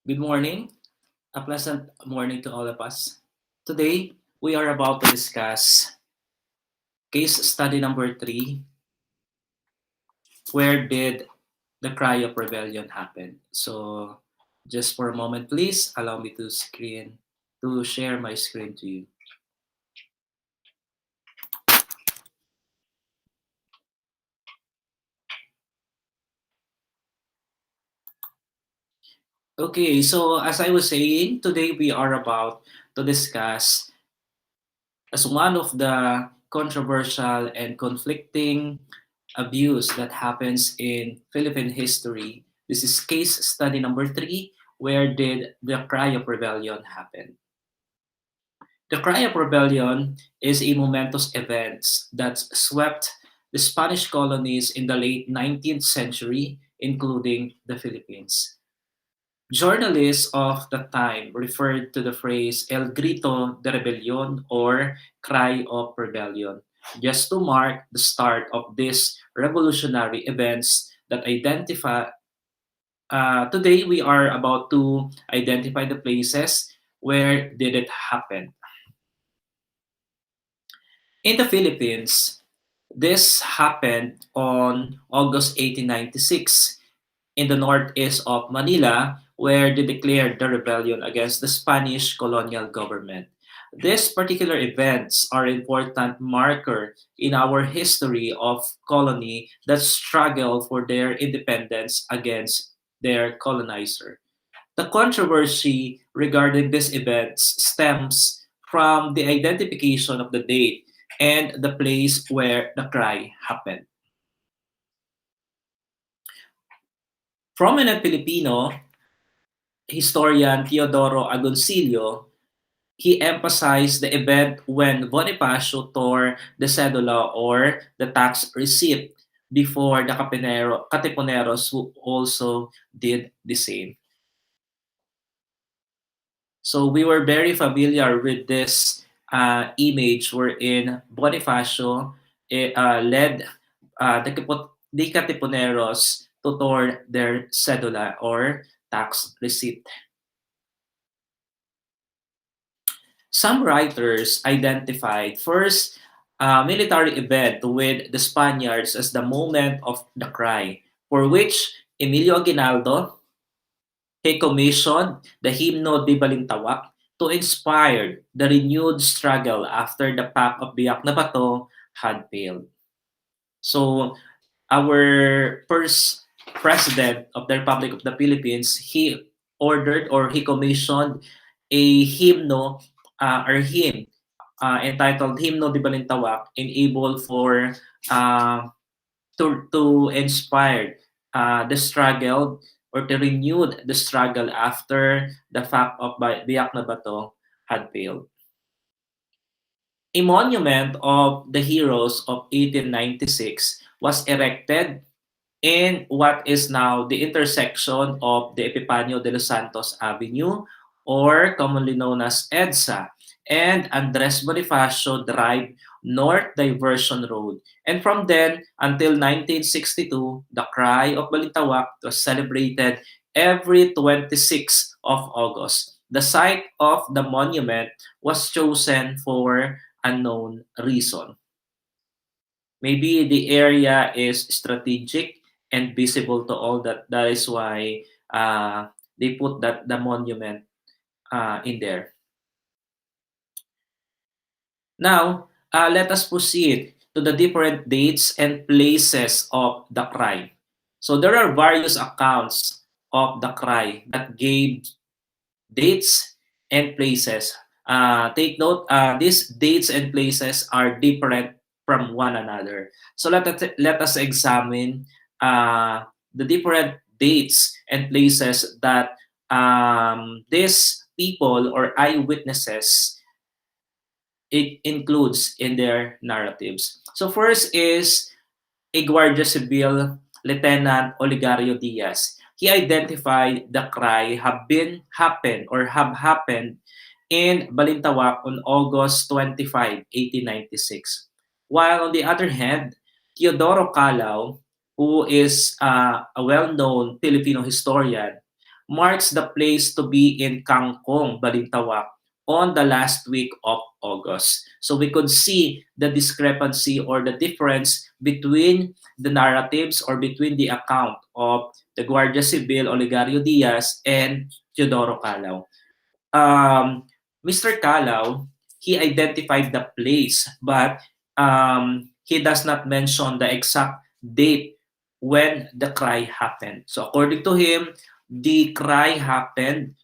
Good morning. A pleasant morning to all of us. Today, we are about to discuss case study number 3. Where did the cry of rebellion happen? So, just for a moment, please allow me to share my screen to you. Okay, so as I was saying, today we are about to discuss as one of the controversial and conflicting abuse that happens in Philippine history. This is case study number 3. Where did the cry of rebellion happen? The cry of rebellion is a momentous event that swept the Spanish colonies in the late 19th century, including the Philippines. Journalists of the time referred to the phrase El Grito de Rebelión or Cry of Rebellion, just to mark the start of these revolutionary events that identify. Today, we are about to identify the places where did it happen. In the Philippines, this happened on August 1896 in the northeast of Manila, where they declared the rebellion against the Spanish colonial government. These particular events are important marker in our history of colony that struggle for their independence against their colonizer. The controversy regarding these events stems from the identification of the date and the place where the cry happened. Prominent Filipino historian Teodoro Agoncillo, he emphasized the event when Bonifacio tore the cedula or the tax receipt before the Katipuneros who also did the same. So we were very familiar with this image wherein Bonifacio led the Katipuneros to tore their cedula or tax receipt. Some writers identified first a military event with the Spaniards as the moment of the cry, for which Emilio Aguinaldo he commissioned the Himno de Balintawak to inspire the renewed struggle after the Pact of Biak na Bato had failed. So our first president of the Republic of the Philippines, he ordered or he commissioned a hymno or hymn entitled Himno de Balintawak, enable for uh, to inspire the struggle or to renew the struggle after the fact of Biak na Bato had failed. A monument of the heroes of 1896 was erected in what is now the intersection of the Epifanio de los Santos Avenue, or commonly known as EDSA, and Andres Bonifacio Drive North Diversion Road. And from then until 1962, the Cry of Balintawak was celebrated every 26th of August. The site of the monument was chosen for unknown reason. Maybe the area is strategic and visible to all. That is why they put that the monument in there. Now, let us proceed to the different dates and places of the cry. So there are various accounts of the cry that gave dates and places. Take note, these dates and places are different from one another. So let us examine the different dates and places that these people or eyewitnesses it includes in their narratives. So first is a Guardia Civil Lieutenant Oligario Diaz. He identified the cry have happened in Balintawak on August 25, 1896. While on the other hand, Teodoro Calao, who is a well-known Filipino historian, marks the place to be in Kangkong, Balintawak, on the last week of August. So we could see the discrepancy or the difference between the narratives or between the account of the Guardia Civil Olegario Diaz and Teodoro Calao. Mr. Calao, he identified the place, but he does not mention the exact date when the cry happened. So according to him, the cry happened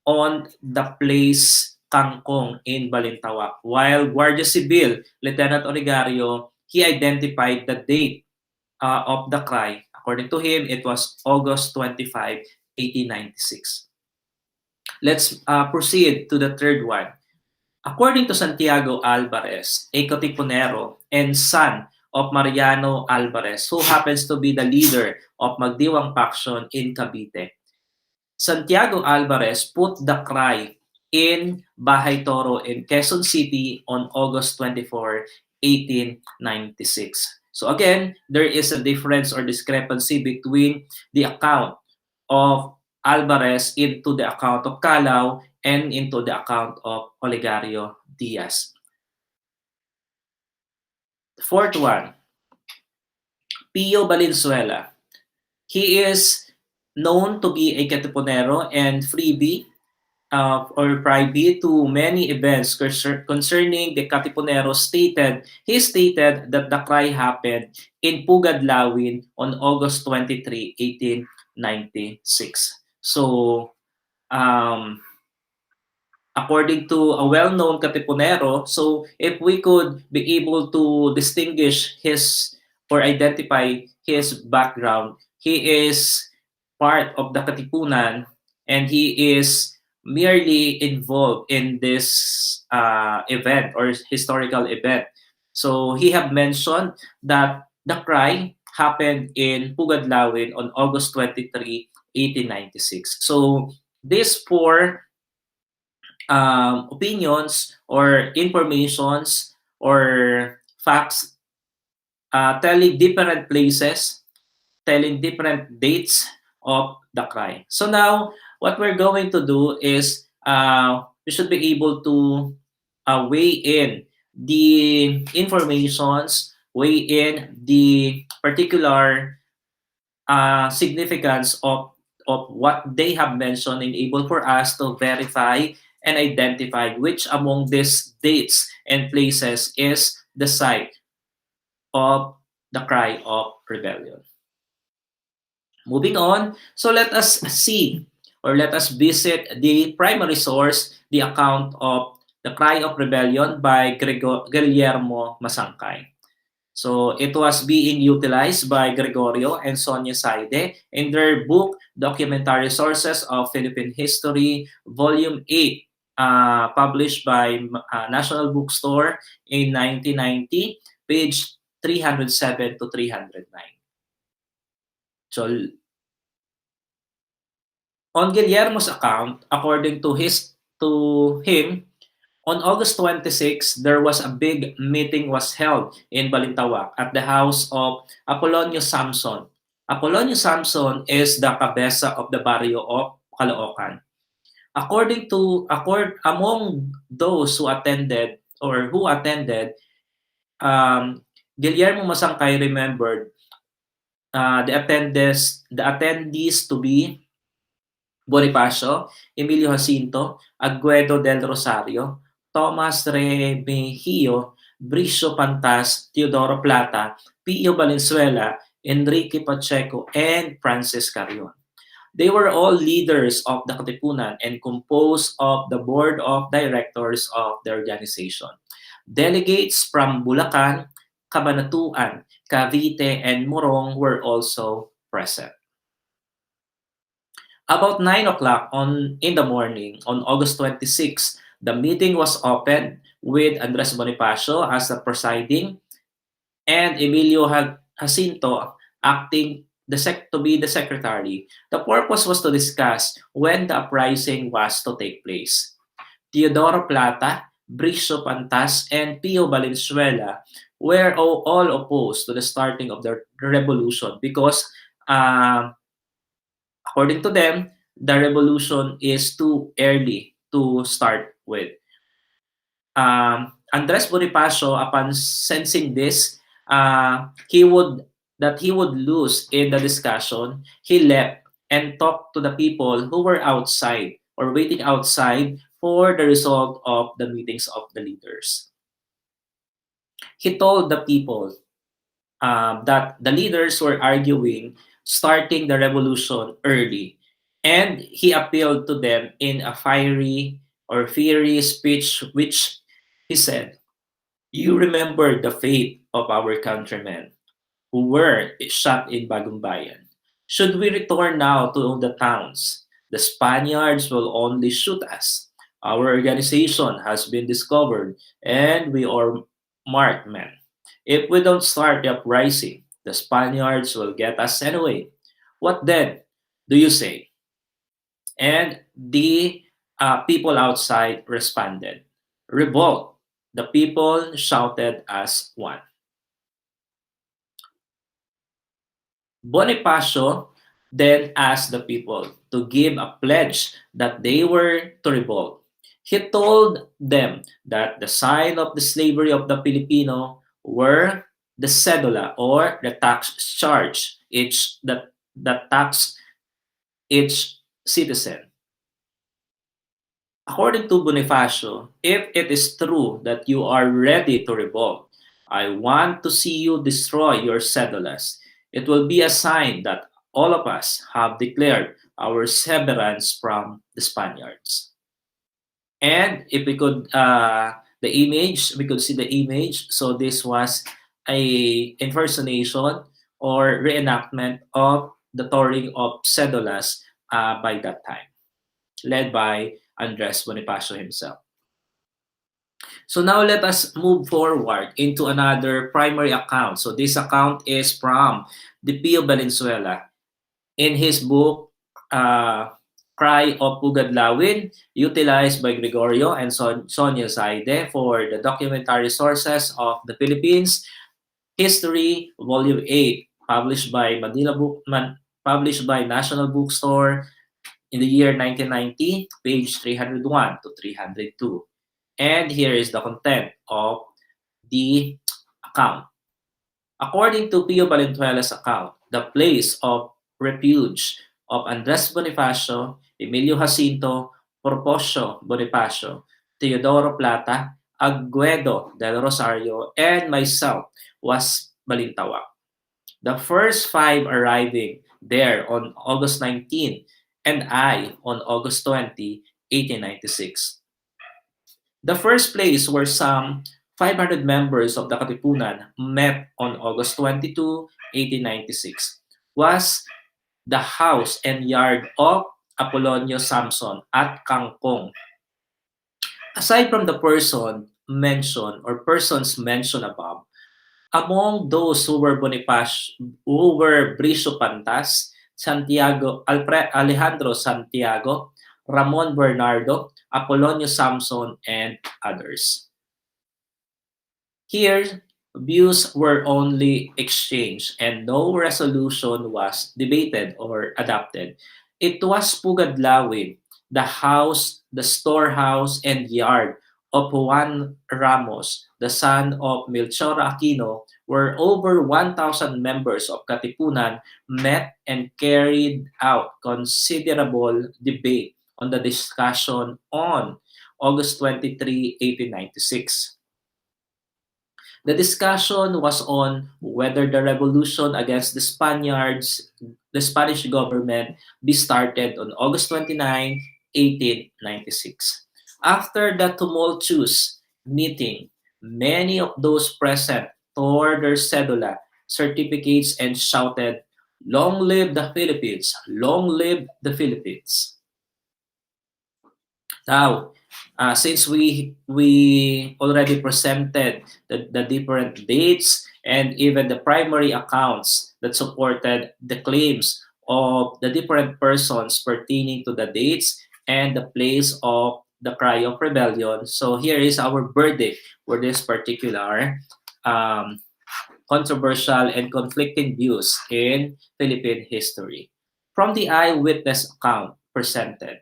on the place Kangkong in Balintawak. While Guardia Civil, Lieutenant Olegario, he identified the date of the cry. According to him, it was August 25, 1896. Let's proceed to the third one. According to Santiago Alvarez, a Katipunero and son of Mariano Alvarez, who happens to be the leader of Magdiwang faction in Cavite, Santiago Alvarez put the cry in Bahay Toro in Quezon City on August 24, 1896. So again, there is a difference or discrepancy between the account of Alvarez into the account of Calao and into the account of Olegario Diaz. Fourth one, Pio Valenzuela. He is known to be a Katipunero and freebie or privy to many events concerning the Katipunero. He stated that the cry happened in Pugadlawin on August 23, 1896. So, according to a well-known Katipunero, so if we could be able to distinguish his or identify his background, he is part of the Katipunan and he is merely involved in this event or historical event. So he have mentioned that the cry happened in Pugadlawin on August 23, 1896. So these four opinions or informations or facts telling different places, telling different dates of the cry. So now, what we're going to do is we should be able to weigh in the informations, weigh in the particular significance of what they have mentioned and able for us to verify and identify which among these dates and places is the site of the cry of rebellion. Moving on, so let us see or let us visit the primary source, the account of the cry of rebellion by Guillermo Masangkay. So it was being utilized by Gregorio and Sonia Saide in their book, Documentary Sources of Philippine History, Volume 8, published by National Bookstore in 1990, page 307 to 309. So on Guillermo's account, according to him, on August 26, there was a big meeting was held in Balintawak at the house of Apolonio Samson. Apolonio Samson is the cabeza of the barrio of Caloocan. Among those who attended, Guillermo Masangkay remembered the attendees to be Bonifacio, Emilio Jacinto, Aguedo del Rosario, Tomas Remigio, Bricio Pantas, Teodoro Plata, Pio Valenzuela, Enrique Pacheco, and Francis Carrion. They were all leaders of the Katipunan and composed of the board of directors of the organization. Delegates from Bulacan, Cabanatuan, Cavite, and Morong were also present. About 9 o'clock in the morning on August 26, the meeting was opened with Andres Bonifacio as the presiding and Emilio Jacinto acting to be the secretary. The purpose was to discuss when the uprising was to take place. Teodoro Plata, Bricio Pantas, and Pio Valenzuela were all opposed to the starting of the revolution because according to them, the revolution is too early to start with. Andres Bonifacio, upon sensing this, he would lose in the discussion. He left and talked to the people who were outside or waiting outside for the result of the meetings of the leaders. He told the people that the leaders were arguing starting the revolution early, and he appealed to them in a fiery speech, which he said, "You remember the fate of our countrymen who were shot in Bagumbayan. Should we return now to the towns? The Spaniards will only shoot us. Our organization has been discovered and we are marked men. If we don't start the uprising, the Spaniards will get us anyway. What then do you say?" And the people outside responded, "Revolt." The people shouted as one. Bonifacio then asked the people to give a pledge that they were to revolt. He told them that the sign of the slavery of the Filipino were the cedula or the tax charge the tax each citizen. According to Bonifacio, if it is true that you are ready to revolt, I want to see you destroy your cedulas. It will be a sign that all of us have declared our severance from the Spaniards. And if we could, the image, we could see the image. So this was a impersonation or reenactment of the touring of cedulas by that time, led by Andres Bonifacio himself. So now let us move forward into another primary account. So this account is from the Pio Valenzuela in his book, Cry of Pugadlawin, utilized by Gregorio and Sonia Zaide for the documentary sources of the Philippines, History, Volume 8, published by National Bookstore in the year 1990, page 301 to 302. And here is the content of the account. According to Pio Valenzuela's account, the place of refuge of Andres Bonifacio, Emilio Jacinto, Proposio Bonifacio, Teodoro Plata, Aguedo del Rosario, and myself was Balintawak. The first five arriving there on August 19 and I on August 20, 1896. The first place where some 500 members of the Katipunan met on August 22, 1896 was the house and yard of Apolonio Samson at Kangkong. Aside from the persons mentioned above, among those who were who were Bricio Pantas, Alejandro Santiago, Ramon Bernardo, Apolonio Samson, and others. Here, views were only exchanged and no resolution was debated or adopted. It was Pugadlawin, the house, the storehouse, and yard of Juan Ramos, the son of Melchor Aquino, where over 1,000 members of Katipunan met and carried out considerable debate on the discussion on August 23, 1896. The discussion was on whether the revolution against the Spanish government, be started on August 29, 1896. After the tumultuous meeting, many of those present tore their cedula certificates and shouted, "Long live the Philippines! Long live the Philippines!" Now, since we already presented the different dates and even the primary accounts that supported the claims of the different persons pertaining to the dates and the place of the cry of rebellion, so here is our verdict for this particular um, controversial and conflicting views in Philippine history. From the eyewitness account, presented.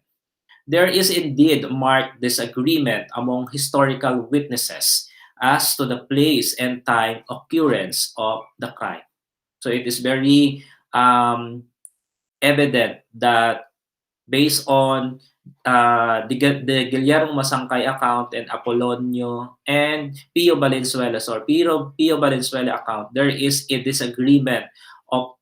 There is indeed marked disagreement among historical witnesses as to the place and time occurrence of the crime. So it is very evident that based on the Guillermo Masangkay account and Apolonio and Pio Valenzuela's or Pio Valenzuela account, there is a disagreement of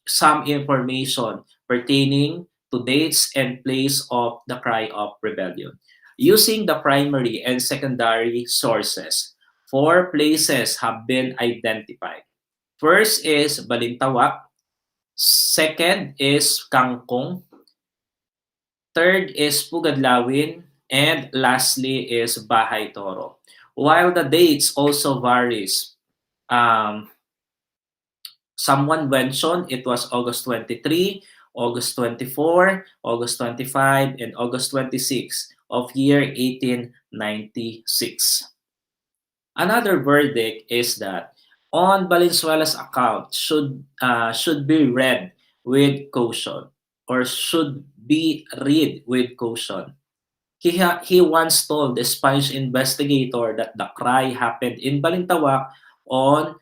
some information pertaining to dates and place of the cry of rebellion. Using the primary and secondary sources, four places have been identified. First is Balintawak, second is Kangkong, third is Pugadlawin, and lastly is Bahay Toro. While the dates also varies, um, someone mentioned it was August 23, August 24, August 25, and August 26 of year 1896. Another verdict is that on Valenzuela's account should be read with caution or should be read with caution. He once told the Spanish investigator that the cry happened in Balintawak on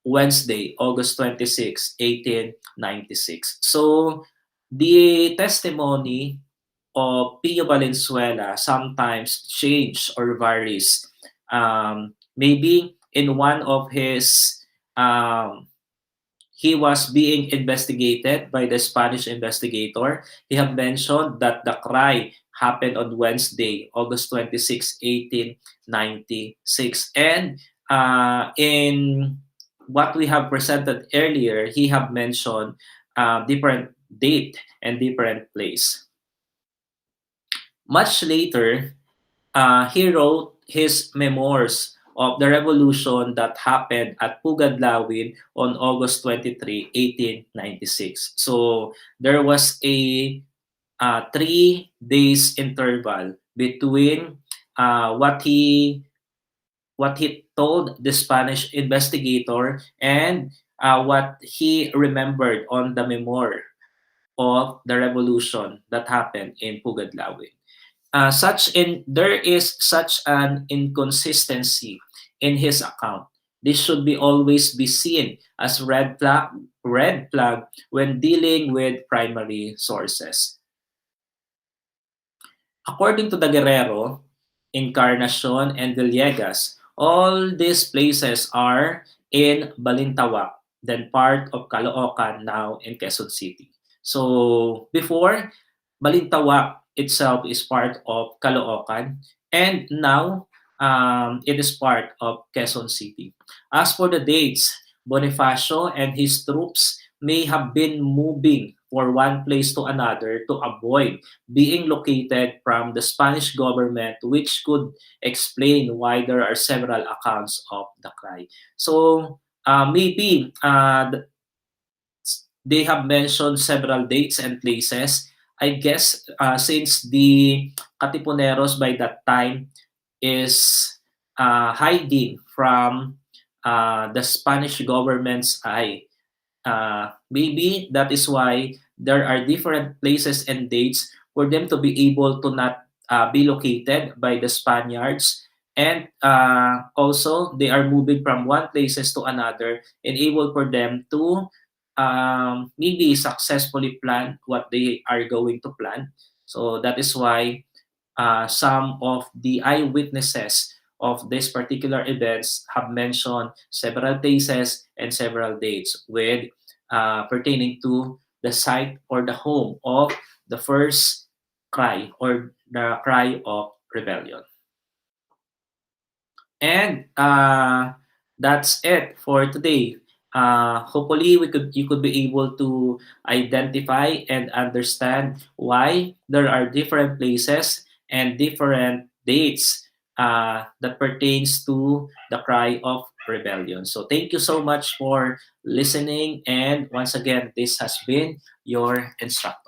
Wednesday, August 26, 1896. So the testimony of Pio Valenzuela sometimes change or varies. Maybe in one of his he was being investigated by the Spanish investigator. He had mentioned that the cry happened on Wednesday, August 26, 1896. And in what we have presented earlier, he have mentioned different date and different place. Much later, he wrote his memoirs of the revolution that happened at Pugadlawin on August 23, 1896. So there was a 3 days interval between what he told the Spanish investigator and what he remembered on the memoir of the revolution that happened in Pugadlawin. There is such an inconsistency in his account. This should be always be seen as red flag when dealing with primary sources. According to the Guerrero, Encarnacion, and Villegas, all these places are in Balintawak, then part of Caloocan, now in Quezon City. So before, Balintawak itself is part of Caloocan, and now it is part of Quezon City. As for the dates, Bonifacio and his troops may have been moving from one place to another to avoid being located from the Spanish government, which could explain why there are several accounts of the cry. So maybe they have mentioned several dates and places. I guess since the Katipuneros by that time is hiding from the Spanish government's eye, maybe that is why there are different places and dates for them to be able to not be located by the Spaniards. And also, they are moving from one places to another and able for them to maybe successfully plan what they are going to plan. So that is why some of the eyewitnesses of this particular events have mentioned several places and several dates with pertaining to the site or the home of the first cry or the cry of rebellion. And that's it for today. Hopefully, you could be able to identify and understand why there are different places and different dates that pertains to the cry of rebellion. So thank you so much for listening. And once again, this has been your instructor.